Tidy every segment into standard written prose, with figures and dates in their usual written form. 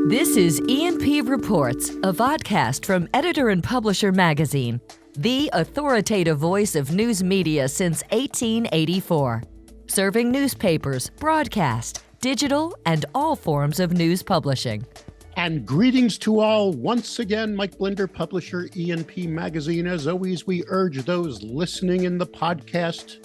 This is E&P Reports, a vodcast from Editor and Publisher Magazine, the authoritative voice of news media since 1884, serving newspapers, broadcast, digital, and all forms of news publishing. And greetings to all. Once again, Mike Blinder, publisher, E&P Magazine. As always, we urge those listening in the podcast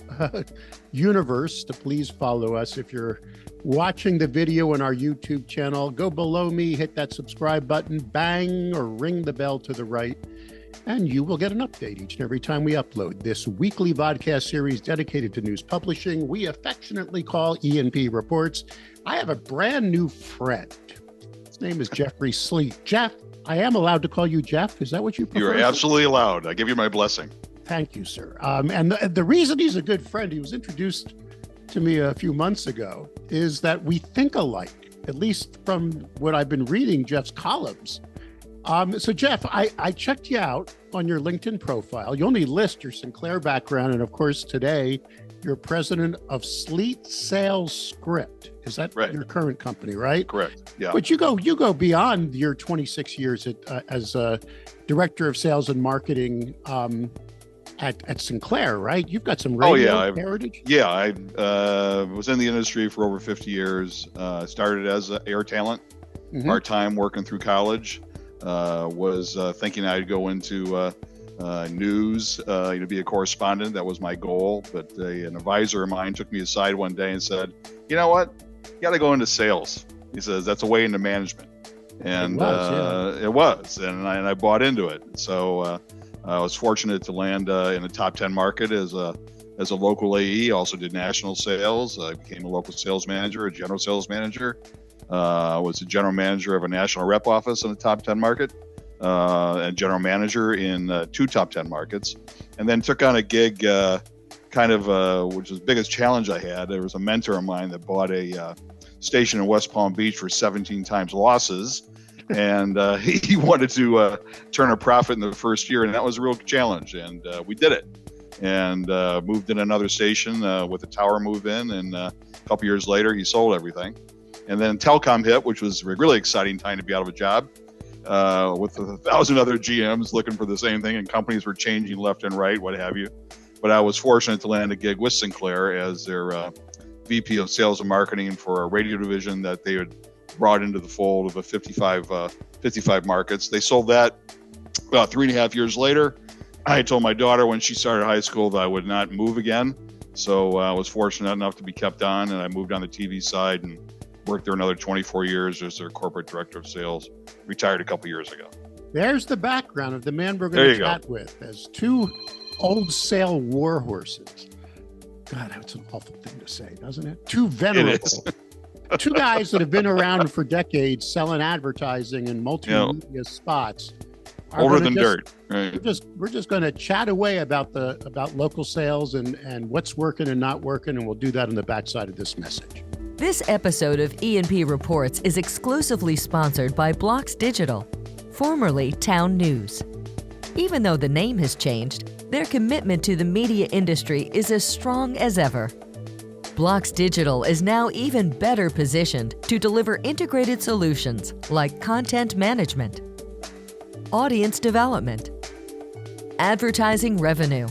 universe to please follow us. If you're watching the video on our YouTube channel, go below me, hit that subscribe button, bang, or ring the bell to the right, and you will get an update each and every time we upload this weekly podcast series dedicated to news publishing we affectionately call E&P Reports. I have a brand new friend. His name is Jeffrey Sleete. Jeff, I am allowed to call you Jeff. Is that what you prefer? You're absolutely allowed. I give you my blessing. Thank you, sir. And the reason he's a good friend, he was introduced to me a few months ago, is that we think alike, at least from what I've been reading Jeff's columns. So Jeff, I checked you out on your LinkedIn profile. You only list your Sinclair background. And of course, today you're president of Sleete Sales Script. Is that right? Your current company, right? Correct. Yeah. But you go beyond your 26 years as a director of sales and marketing at Sinclair, right? You've got some radio heritage. Yeah, I was in the industry for over 50 years. Started as an air talent, part-time working through college. Was thinking I'd go into news, be a correspondent. That was my goal. But an advisor of mine took me aside one day and said, "You know what? You got to go into sales." He says that's a way into management, and it was, and I bought into it. So I was fortunate to land in the top 10 market as a local AE. Also did national sales. I became a local sales manager, a general sales manager. Was a general manager of a national rep office in the top 10 market, and general manager in 2 top 10 markets, and then took on a gig, which was the biggest challenge I had. There was a mentor of mine that bought a station in West Palm Beach for 17 times losses, and he wanted to turn a profit in the first year, and that was a real challenge, and we did it, and moved in another station with a tower move in, and a couple years later he sold everything. And then telecom hit, which was a really exciting time to be out of a job, with 1,000 other GMs looking for the same thing, and companies were changing left and right, what have you. But I was fortunate to land a gig with Sinclair as their VP of sales and marketing for a radio division that they had brought into the fold of the 55 markets. They sold that about 3.5 years later. I told my daughter when she started high school that I would not move again. So I was fortunate enough to be kept on, and I moved on the TV side and worked there another 24 years as their corporate director of sales. Retired a couple years ago. There's the background of the man we're going to chat with, as 2 old sale war horses. God, that's an awful thing to say, doesn't it? 2 venerable, 2 guys that have been around for decades selling advertising and multimedia spots. Older than dirt. Right. We're just going to chat away about local sales and what's working and not working, and we'll do that on the backside of this message. This episode of E&P Reports is exclusively sponsored by Blocks Digital, formerly Town News. Even though the name has changed, their commitment to the media industry is as strong as ever. Blocks Digital is now even better positioned to deliver integrated solutions like content management, audience development, advertising revenue,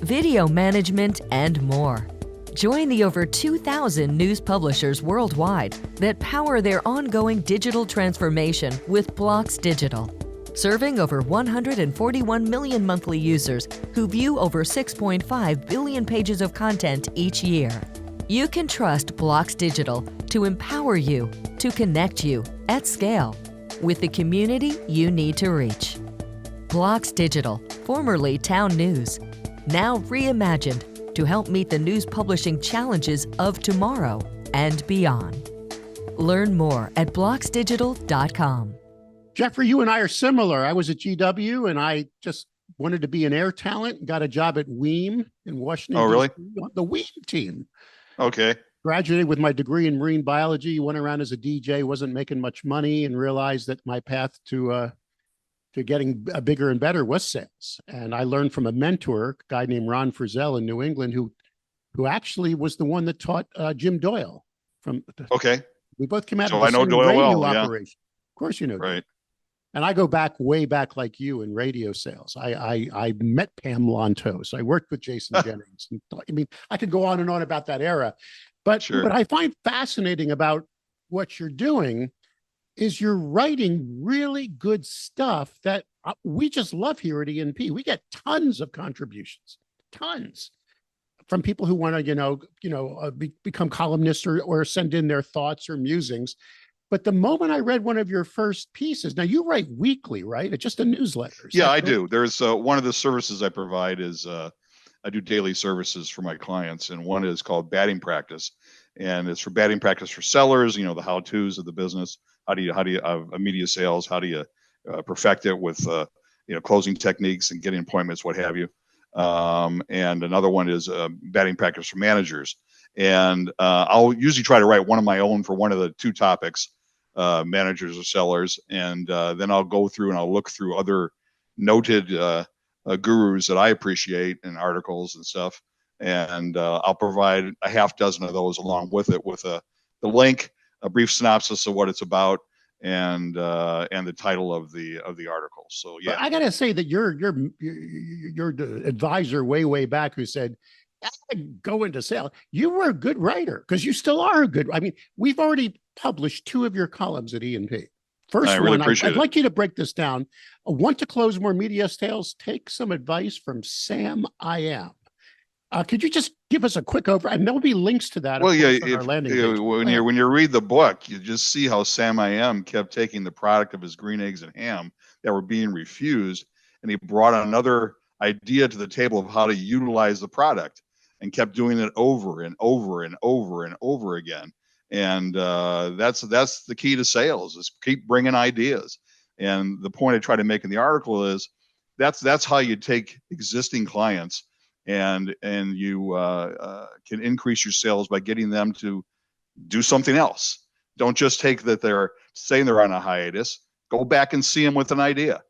video management, and more. Join the over 2,000 news publishers worldwide that power their ongoing digital transformation with Blocks Digital, serving over 141 million monthly users who view over 6.5 billion pages of content each year. You can trust Blocks Digital to empower you, to connect you at scale with the community you need to reach. Blocks Digital, formerly Town News, now reimagined to help meet the news publishing challenges of tomorrow and beyond. Learn more at blocksdigital.com. Jeffrey, you and I are similar. I was at GW and I just wanted to be an air talent and got a job at Weem in Washington. Oh, really? The Weem team. Okay. Graduated with my degree in marine biology, went around as a DJ, wasn't making much money, and realized that my path to getting bigger and better was sales. And I learned from a mentor, a guy named Ron Frizzell in New England, who actually was the one that taught Jim Doyle from We both came out of So the I know same Doyle radio well. Yeah. operation. Of course, you know. Doyle. Right. And I go back way back like you in radio sales. I met Pam Lantos. I worked with Jason Jennings. And, I mean, I could go on and on about that era. But Sure. what I find fascinating about what you're doing is you're writing really good stuff that we just love here at E&P. We get tons of contributions, tons from people who want to, become columnists or send in their thoughts or musings. But the moment I read one of your first pieces, now you write weekly, right? It's just a newsletter. Yeah, I do. There's one of the services I provide is I do daily services for my clients, and one is called batting practice, and it's for batting practice for sellers. You know, the how-tos of the business. How do you media sales? How do you perfect it with closing techniques and getting appointments, what have you? And another one is batting practice for managers. And I'll usually try to write one of my own for one of the two topics, managers or sellers, and then I'll go through and I'll look through other noted gurus that I appreciate and articles and stuff, and I'll provide a half dozen of those along with it, with the link, a brief synopsis of what it's about, and the title of the article. So yeah, but I gotta say that your advisor way back who said, go into sales. You were a good writer, because you still are a good. I mean, we've already published 2 of your columns at E&P. First really one, I'd like you to break this down. Want to close more media sales? Take some advice from Sam I Am. Could you just give us a quick overview? And there'll be links to that. Well, yeah, on our landing page. when you read the book, you just see how Sam I Am kept taking the product of his green eggs and ham that were being refused, and he brought another idea to the table of how to utilize the product, and kept doing it over and over and over and over again. And that's the key to sales, is keep bringing ideas. And the point I try to make in the article is that's how you take existing clients and you can increase your sales by getting them to do something else. Don't just take that they're saying they're on a hiatus. Go back and see them with an idea,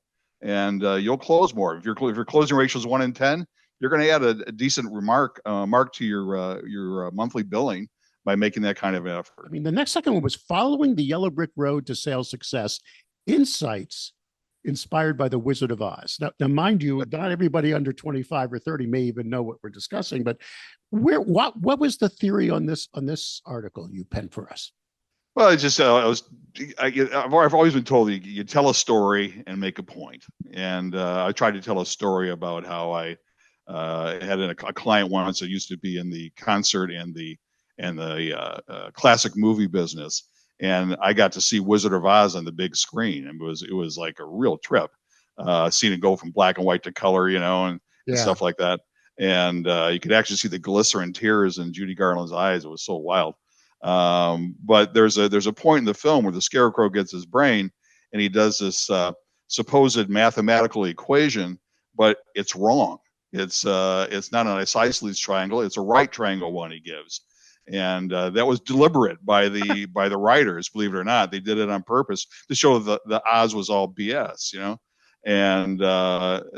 and you'll close more. If your closing ratio is 1 in 10, you're going to add a decent mark to your monthly billing by making that kind of effort. I mean, the next second one was following the yellow brick road to sales success, insights inspired by the Wizard of Oz. Now, mind you, not everybody under 25 or 30 may even know what we're discussing, but what was the theory on this article you penned for us? Well, it's just I've always been told you tell a story and make a point, and I tried to tell a story about how I had a client once that used to be in the concert and the classic movie business, and I got to see Wizard of Oz on the big screen, and it was like a real trip, seeing it go from black and white to color, and stuff like that. And you could actually see the glycerin tears in Judy Garland's eyes. It was so wild. But there's a point in the film where the Scarecrow gets his brain, and he does this supposed mathematical equation, but it's wrong. It's not an isosceles triangle. It's a right triangle one he gives. And that was deliberate by the writers, believe it or not. They did it on purpose to show the Oz was all BS, And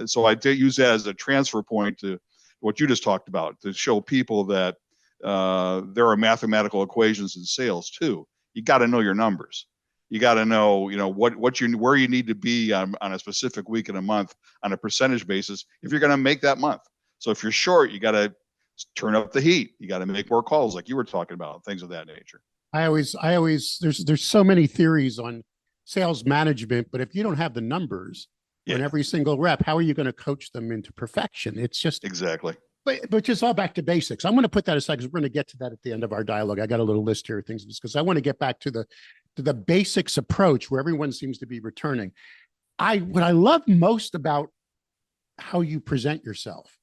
so I did use that as a transfer point to what you just talked about, to show people that there are mathematical equations in sales too. You got to know your numbers. You got to know, where you need to be on a specific week in a month on a percentage basis if you're going to make that month. So if you're short, you got to turn up the heat. You got to make more calls, like you were talking about, things of that nature. I always there's so many theories on sales management, but if you don't have the numbers on every single rep, how are you going to coach them into perfection? It's just exactly. But just all back to basics. I'm going to put that aside because we're going to get to that at the end of our dialogue. I got a little list here of things because I want to get back to the basics approach where everyone seems to be returning. What I love most about how you present yourself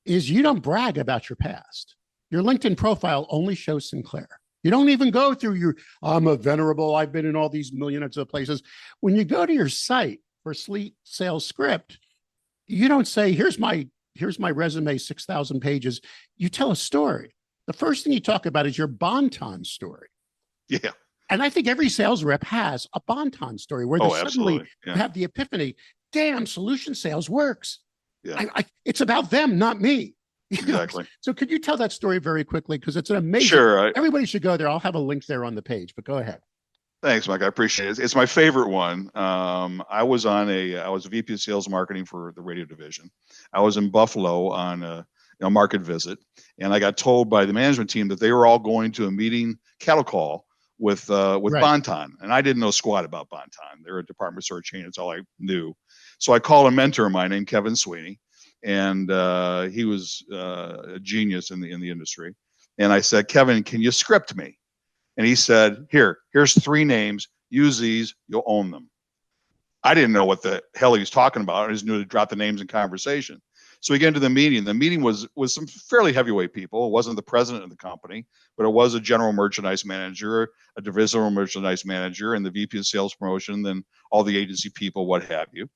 is you don't brag about your past. Your LinkedIn profile only shows Sinclair. You don't even go through I'm a venerable, I've been in all these millions of places. When you go to your site for Sleete Sales Script, you don't say, here's my resume, 6,000 pages. You tell a story. The first thing you talk about is your Bonton story. Yeah. And I think every sales rep has a Bonton story where they suddenly have the epiphany, damn, solution sales works. Yeah. It's about them, not me. Exactly. So could you tell that story very quickly? Because it's an amazing, sure. Everybody should go there. I'll have a link there on the page, but go ahead. Thanks, Mike. I appreciate it. It's my favorite one. I was a VP of sales marketing for the radio division. I was in Buffalo on a market visit, and I got told by the management team that they were all going to a meeting cattle call with Right. Bonton, and I didn't know squat about Bonton. They're a department store chain. It's all I knew. So I called a mentor of mine named Kevin Sweeney, and he was a genius in the industry. And I said, Kevin, can you script me? And he said, here's 3 names. Use these. You'll own them. I didn't know what the hell he was talking about. I just knew to drop the names in conversation. So we get into the meeting. The meeting was some fairly heavyweight people. It wasn't the president of the company, but it was a general merchandise manager, a divisional merchandise manager, and the VP of sales promotion, then all the agency people, what have you.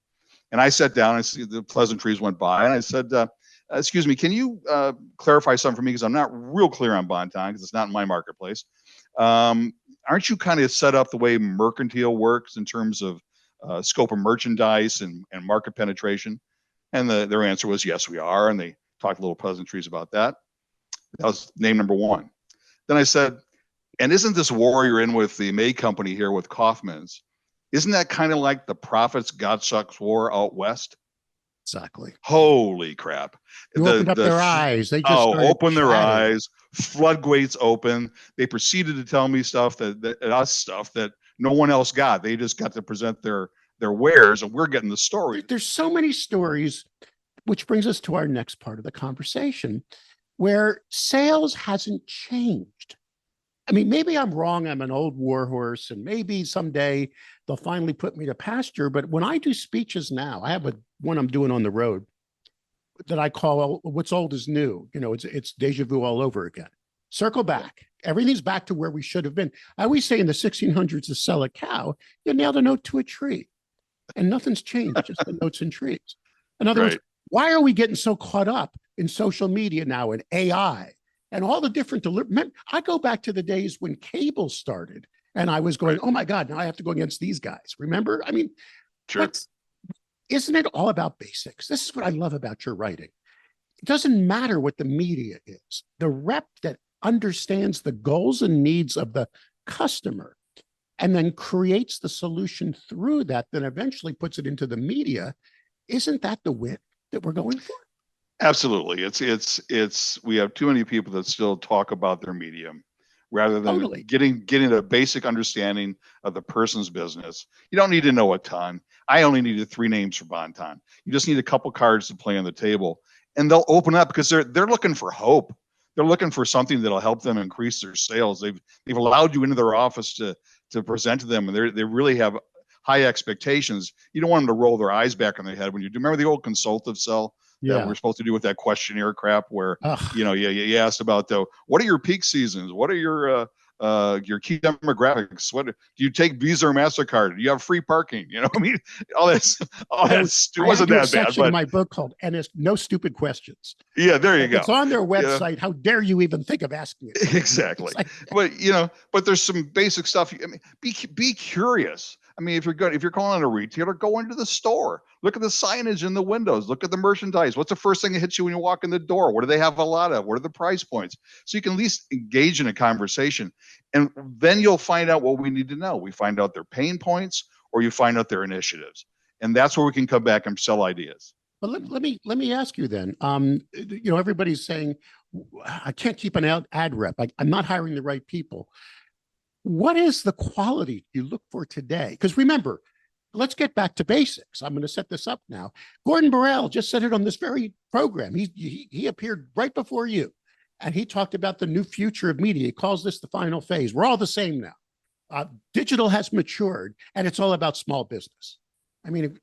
And I sat down and the pleasantries went by, and I said, excuse me, can you clarify something for me? Because I'm not real clear on Bonton because it's not in my marketplace. Aren't you kind of set up the way mercantile works in terms of scope of merchandise and market penetration? And their answer was, yes, we are. And they talked a little pleasantries about that. That was name number 1. Then I said, and isn't this war you're in with the May Company here with Kaufman's? Isn't that kind of like the Prophets God Sucks war out west? Exactly. Holy crap. You opened up their eyes. They just open their chatting. eyes, floodgates open. They proceeded to tell me stuff that no one else got. They just got to present their wares, and we're getting the story. There's so many stories, which brings us to our next part of the conversation, where sales hasn't changed. I mean, maybe I'm wrong. I'm an old warhorse, and maybe someday they'll finally put me to pasture. But when I do speeches now, I have one I'm doing on the road that I call "What's Old is New." You know, it's deja vu all over again. Circle back. Everything's back to where we should have been. I always say in the 1600s to sell a cow, you nailed a note to a tree, and nothing's changed, just the notes and trees. In other words, why are we getting so caught up in social media now and AI? And all the different I go back to the days when cable started, and I was going, "Oh my God, now I have to go against these guys." Remember? I mean, sure. Isn't it all about basics? This is what I love about your writing. It doesn't matter what the media is. The rep that understands the goals and needs of the customer and then creates the solution through that, then eventually puts it into the media. Isn't that the win that we're going for? Absolutely. It's we have too many people that still talk about their medium rather than getting a basic understanding of the person's business. You don't need to know a ton. I only needed 3 names for Bonton. You just need a couple cards to play on the table, and they'll open up because they're looking for hope. They're looking for something that'll help them increase their sales. They've allowed you into their office to present to them, and they really have high expectations. You don't want them to roll their eyes back on their head when you do. Remember the old consultative sell that we're supposed to do with that questionnaire crap where you asked about what are your peak seasons? What are your key demographics? What do you take Visa or MasterCard? Do you have free parking? You know, I mean, all that wasn't that bad. But in my book called No Stupid Questions. Yeah, there you go. It's on their website. How dare you even think of asking it? Exactly. But there's some basic stuff. I mean, be curious. I mean, if you're calling on a retailer, go into the store. Look at the signage in the windows. Look at the merchandise. What's the first thing that hits you when you walk in the door? What do they have a lot of? What are the price points? So you can at least engage in a conversation. And then you'll find out what we need to know. We find out their pain points, or you find out their initiatives. And that's where we can come back and sell ideas. But let me ask you then. Everybody's saying, I can't keep an ad rep. I'm not hiring the right people. What is the quality you look for today? Because remember, let's get back to basics. I'm going to set this up now. Gordon Burrell just said it on this very program. He appeared right before you, and he talked about the new future of media. He calls this the final phase. We're all the same now. Digital has matured, and it's all about small business. I mean,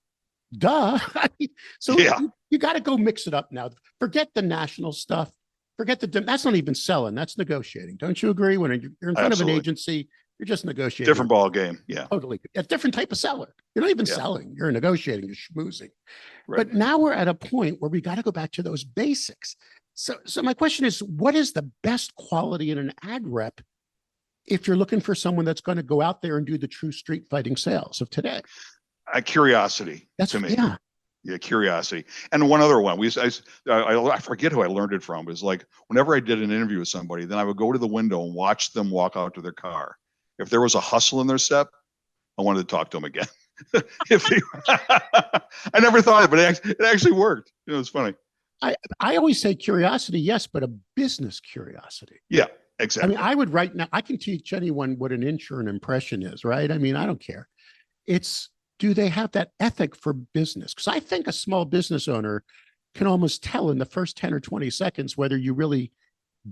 duh. You got to go mix it up now. Forget the national stuff. Forget that's not even selling. That's negotiating. Don't you agree? When you're in front of an agency, you're just negotiating. Different ball game. Yeah. Totally. A different type of seller. You're not even selling. You're negotiating. You're schmoozing. Right. But now we're at a point where we got to go back to those basics. So my question is, what is the best quality in an ad rep if you're looking for someone that's going to go out there and do the true street fighting sales of today? Curiosity. That's to me. Yeah, curiosity. And one other one, I forget who I learned it from. Is like whenever I did an interview with somebody, then I would go to the window and watch them walk out to their car. if there was a hustle in their step, I wanted to talk to them again. I never thought it, but it actually worked. It was funny. I always say curiosity, yes, but a business curiosity. Yeah, exactly. I mean, I would right now, I can teach anyone what an inch or an impression is, right? I mean, I don't care. It's, do they have that ethic for business? Because I think a small business owner can almost tell in the first 10 or 20 seconds whether you really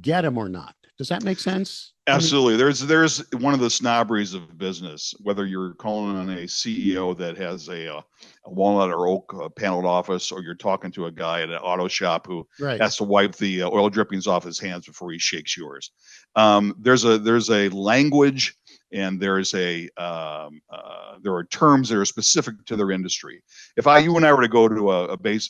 get them or not. Does that make sense? Absolutely. I mean, there's one of the snobberies of business, whether you're calling on a CEO that has a walnut or oak paneled office, or you're talking to a guy at an auto shop who has to wipe the oil drippings off his hands before he shakes yours. There's a language, and there are terms that are specific to their industry. If you and I were to go to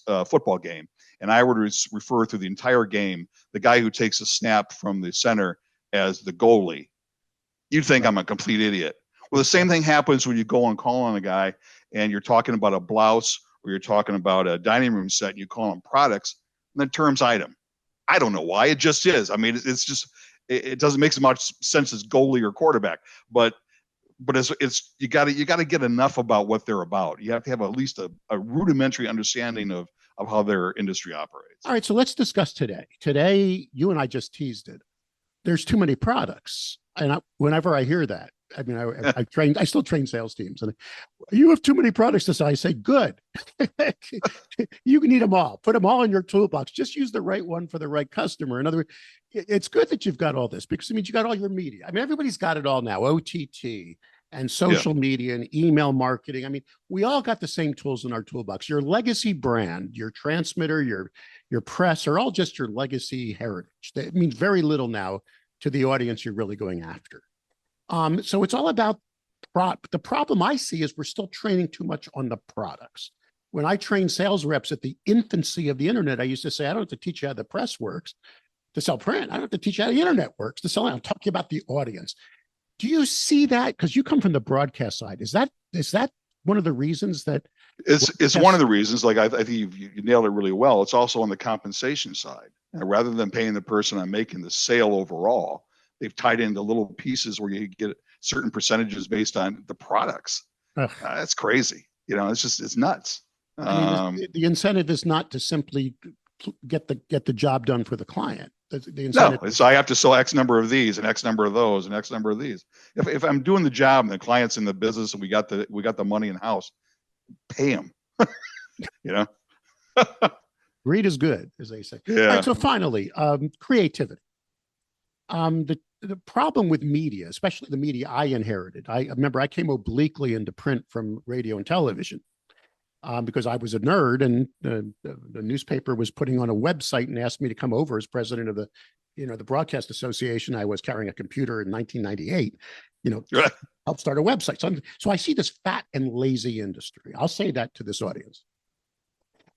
a football game, and I were to refer through the entire game, the guy who takes a snap from the center as the goalie, you'd think I'm a complete idiot. Well, the same thing happens when you go and call on a guy and you're talking about a blouse, or you're talking about a dining room set, and you call them products, and the term's item. I don't know why. It just is. I mean, it's just, it doesn't make so much sense as goalie or quarterback, but it's you got to get enough about what they're about. You have to have at least a rudimentary understanding of how their industry operates. All right, so let's discuss today. Today, you and I just teased it. There's too many products, and whenever I hear that, I mean, I still train sales teams, and you have too many products to sell. I say, good. You can need them all. Put them all in your toolbox. Just use the right one for the right customer. In other words, it's good that you've got all this, because it means you got all your media. I mean, everybody's got it all now. OTT and social media and email marketing. I mean, we all got the same tools in our toolbox. Your legacy brand, your transmitter, your press are all just your legacy heritage. That means very little now to the audience you're really going after. So it's all about the problem I see is we're still training too much on the products. When I train sales reps at the infancy of the internet, I used to say, I don't have to teach you how the press works to sell print. I don't have to teach you how the internet works to sell. I'll talk to you about the audience. Do you see that? Because you come from the broadcast side. Is that one of the reasons that it's one of the reasons? Like, I think you nailed it really well. It's also on the compensation side. Rather than paying the person on making the sale overall, they've tied into little pieces where you get certain percentages based on the products. That's crazy. It's nuts. I mean, the incentive is not to simply get the job done for the client. The incentive. No, so I have to sell X number of these and X number of those and X number of these. If I'm doing the job and the client's in the business and we got the money in house, pay them. Greed is good, as they say. Yeah. All right, so finally, creativity. The problem with media, especially the media I inherited, I remember I came obliquely into print from radio and television because I was a nerd, and the newspaper was putting on a website and asked me to come over as president of the Broadcast Association. I was carrying a computer in 1998, help start a website. So I see this fat and lazy industry. I'll say that to this audience.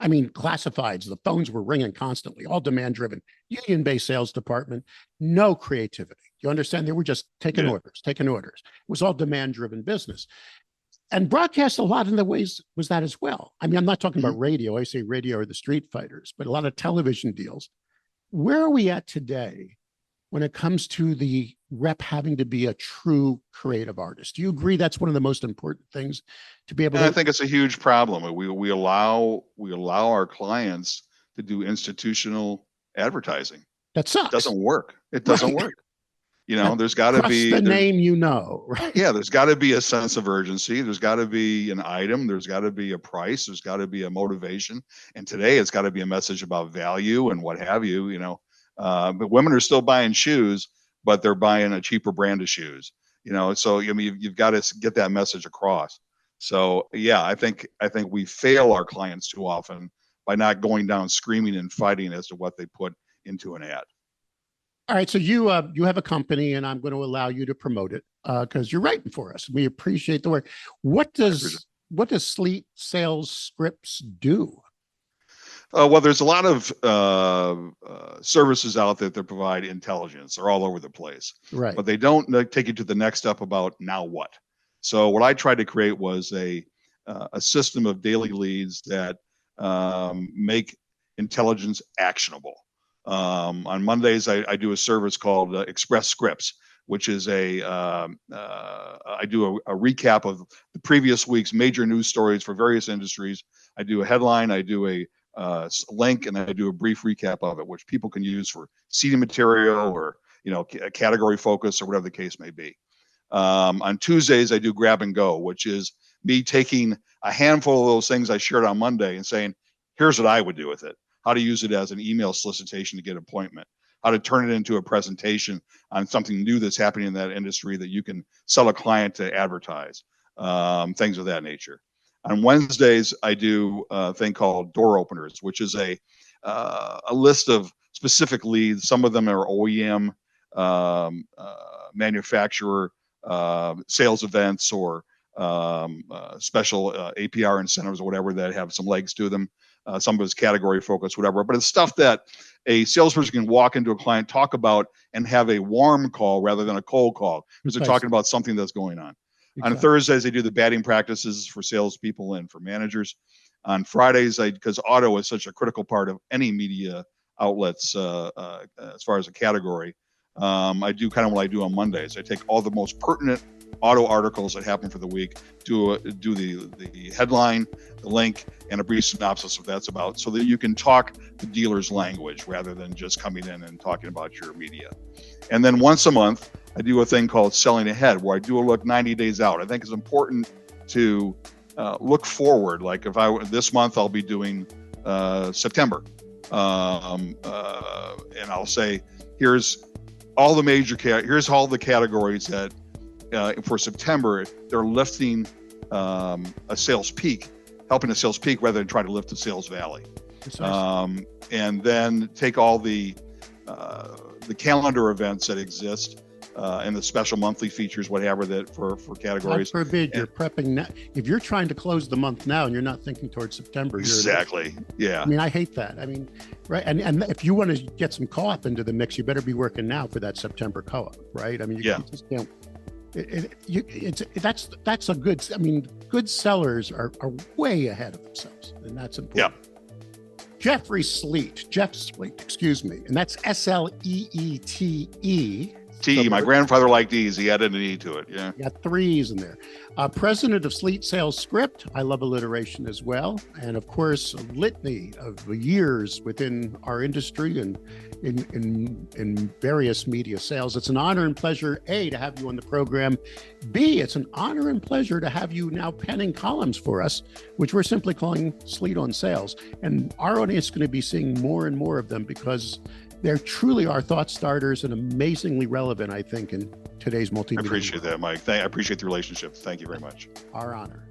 I mean, classifieds, the phones were ringing constantly, all demand-driven, union-based sales department, no creativity. You understand? They were just taking orders. It was all demand-driven business. And broadcast, a lot in the ways was that as well. I mean, I'm not talking about radio. I say radio are the street fighters, but a lot of television deals. Where are we at today when it comes to the rep having to be a true creative artist? Do you agree that's one of the most important things to be able to? I think it's a huge problem. We allow our clients to do institutional advertising. That sucks. It doesn't work. It doesn't work. There's got to be the name, right? Yeah, there's got to be a sense of urgency. There's got to be an item. There's got to be a price. There's got to be a motivation. And today it's got to be a message about value and what have you. But women are still buying shoes, but they're buying a cheaper brand of shoes. So I mean, you've got to get that message across. So yeah, I think we fail our clients too often by not going down screaming and fighting as to what they put into an ad. All right, so you have a company, and I'm going to allow you to promote it because you're writing for us. We appreciate the work. What does Sleete Sales Scripts do? Well, there's a lot of services out there that provide intelligence. They're all over the place, right? But they don't take you to the next step about now what. So what I tried to create was a system of daily leads that make intelligence actionable. On Mondays, I do a service called Express Scripts, which is I do a recap of the previous week's major news stories for various industries. I do a headline, I do a link, and I do a brief recap of it, which people can use for seeding material or a category focus or whatever the case may be. On Tuesdays, I do grab and go, which is me taking a handful of those things I shared on Monday and saying, here's what I would do with it. How to use it as an email solicitation to get an appointment. How to turn it into a presentation on something new that's happening in that industry that you can sell a client to advertise, things of that nature. On Wednesdays, I do a thing called door openers, which is a list of specific leads. Some of them are OEM, manufacturer, sales events, or special APR incentives or whatever that have some legs to them. Some of it's category focused, whatever, but it's stuff that a salesperson can walk into a client, talk about, and have a warm call rather than a cold call, because they're talking about something that's going on. Exactly. On Thursdays, I do the batting practices for salespeople and for managers. On Fridays, because auto is such a critical part of any media outlets as far as a category, I do kind of what I do on Mondays. I take all the most pertinent auto articles that happen for the week, do the headline, the link, and a brief synopsis of what that's about, so that you can talk the dealer's language rather than just coming in and talking about your media. And then once a month, I do a thing called Selling Ahead, where I do a look 90 days out. I think it's important to look forward. Like this month, I'll be doing September, and I'll say, here's all the categories that for September, they're lifting a sales peak, helping a sales peak rather than trying to lift a sales valley. And then take all the calendar events that exist and the special monthly features, whatever, that for categories. God forbid you're prepping now. If you're trying to close the month now and you're not thinking towards September. Exactly. Yeah. I mean, I hate that. I mean, right. And if you want to get some co-op into the mix, you better be working now for that September co-op, right? I mean, you just can't. That's a good. I mean, good sellers are way ahead of themselves, and that's important. Yeah. Jeffrey Sleete, excuse me, and that's Sleete. T. My grandfather liked E's. He added an E to it. Yeah. You got 3 E's in there. President of Sleete Sales Script. I love alliteration as well. And of course, a litany of years within our industry and in various media sales. It's an honor and pleasure, A, to have you on the program. B, it's an honor and pleasure to have you now penning columns for us, which we're simply calling Sleete on Sales. And our audience is going to be seeing more and more of them, because they truly are thought starters and amazingly relevant, I think, in today's multimedia. I appreciate that, Mike. I appreciate the relationship. Thank you very much. Our honor.